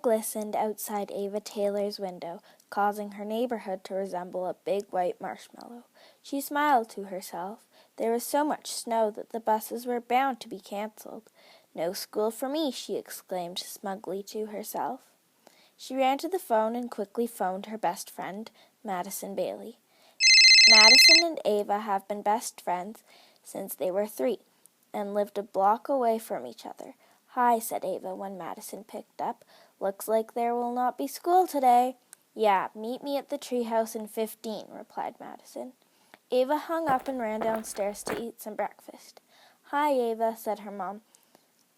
glistened outside Ava Taylor's window, causing her neighborhood to resemble a big white marshmallow. She smiled to herself. There was so much snow that the buses were bound to be canceled. "No school for me," she exclaimed smugly to herself. She ran to the phone and quickly phoned her best friend, Madison Bailey. Madison and Ava have been best friends since they were 3 and lived a block away from each other. "Hi," said Ava when Madison picked up. "Looks like there will not be school today." "Yeah, meet me at the treehouse in 15, replied Madison. Ava hung up and ran downstairs to eat some breakfast. "Hi, Ava," said her mom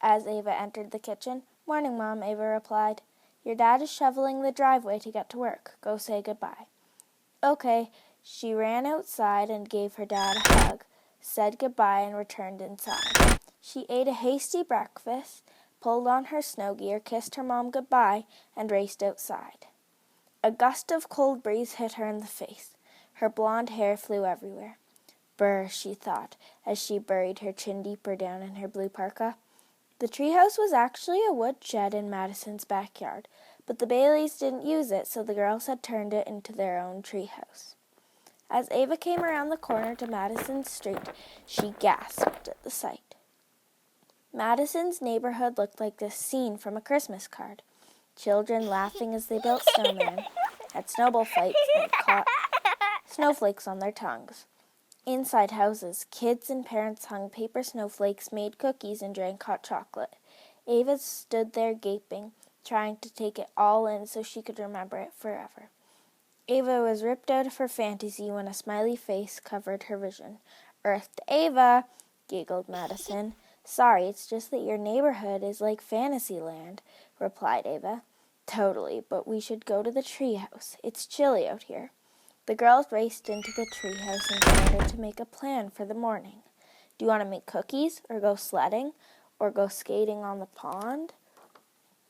as Ava entered the kitchen. "Morning, Mom," Ava replied. "Your dad is shoveling the driveway to get to work. Go say goodbye." "Okay." She ran outside and gave her dad a hug, said goodbye, and returned inside. She ate a hasty breakfast, pulled on her snow gear, kissed her mom goodbye, and raced outside. A gust of cold breeze hit her in the face. Her blonde hair flew everywhere. "Brr," she thought, as she buried her chin deeper down in her blue parka. The treehouse was actually a wood shed in Madison's backyard, but the Baileys didn't use it, so the girls had turned it into their own treehouse. As Ava came around the corner to Madison's street, she gasped at the sight. Madison's neighborhood looked like this scene from a Christmas card. Children laughing as they built snowmen, had snowball fights, and caught snowflakes on their tongues. Inside houses, kids and parents hung paper snowflakes, made cookies, and drank hot chocolate. Ava stood there gaping, trying to take it all in so she could remember it forever. Ava was ripped out of her fantasy when a smiley face covered her vision. "Earthed Ava," giggled Madison. "Sorry, it's just that your neighborhood is like Fantasyland," replied Ava. "Totally, but we should go to the treehouse. It's chilly out here." The girls raced into the treehouse and started to make a plan for the morning. "Do you want to make cookies, or go sledding, or go skating on the pond?"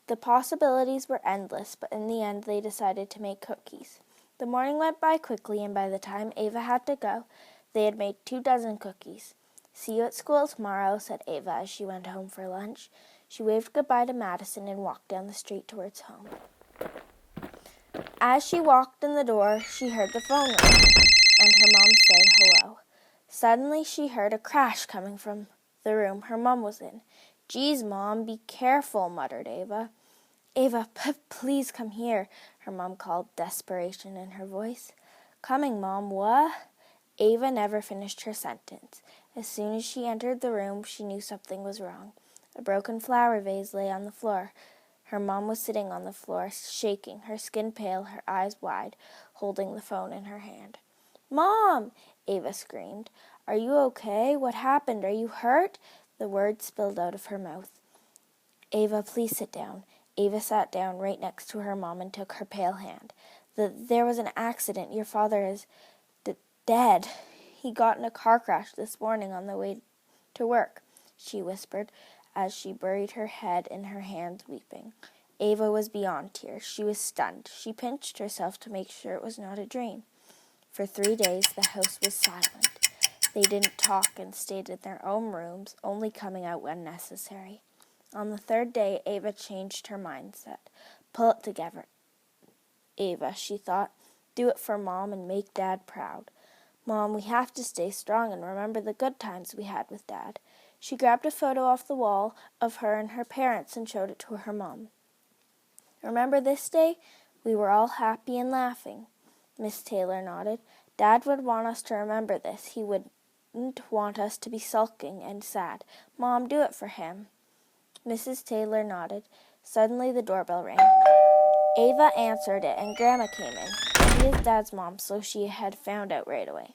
The possibilities were endless, but in the end they decided to make cookies. The morning went by quickly, and by the time Ava had to go, they had made 24 cookies. "See you at school tomorrow," said Ava as she went home for lunch. She waved goodbye to Madison and walked down the street towards home. As she walked in the door, she heard the phone ring and her mom say hello. Suddenly she heard a crash coming from the room her mom was in. "Geez, Mom, be careful," muttered Ava. "Ava, please come here," her mom called, desperation in her voice. "Coming, Mom, what?" Ava never finished her sentence. As soon as she entered the room, she knew something was wrong. A broken flower vase lay on the floor. Her mom was sitting on the floor, shaking, her skin pale, her eyes wide, holding the phone in her hand. "Mom!" Ava screamed. "Are you okay? What happened? Are you hurt?" The words spilled out of her mouth. "Ava, please sit down." Ava sat down right next to her mom and took her pale hand. There was an accident. Your father is dead. He got in a car crash this morning on the way to work," she whispered as she buried her head in her hands, weeping. Ava was beyond tears. She was stunned. She pinched herself to make sure it was not a dream. For 3 days, the house was silent. They didn't talk and stayed in their own rooms, only coming out when necessary. On the 3rd day, Ava changed her mindset. "Pull it together, Ava," she thought. "Do it for Mom and make Dad proud. Mom, we have to stay strong and remember the good times we had with Dad." She grabbed a photo off the wall of her and her parents and showed it to her mom. "Remember this day? We were all happy and laughing." Miss Taylor nodded. "Dad would want us to remember this. He wouldn't want us to be sulking and sad. Mom, do it for him." Mrs. Taylor nodded. Suddenly the doorbell rang. Ava answered it, and Grandma came in. She is Dad's mom, so she had found out right away.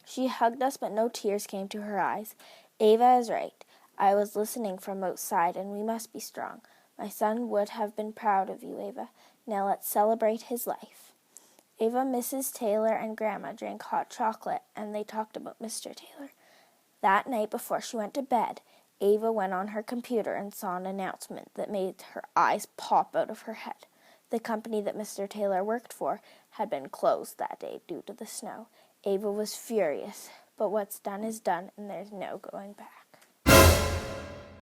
She hugged us, but no tears came to her eyes. "Ava is right. I was listening from outside, and we must be strong. My son would have been proud of you, Ava. Now let's celebrate his life." Ava, Mrs. Taylor, and Grandma drank hot chocolate, and they talked about Mr. Taylor. That night, before she went to bed, Ava went on her computer and saw an announcement that made her eyes pop out of her head. The company that Mr. Taylor worked for had been closed that day due to the snow. Ava was furious, but what's done is done, and there's no going back.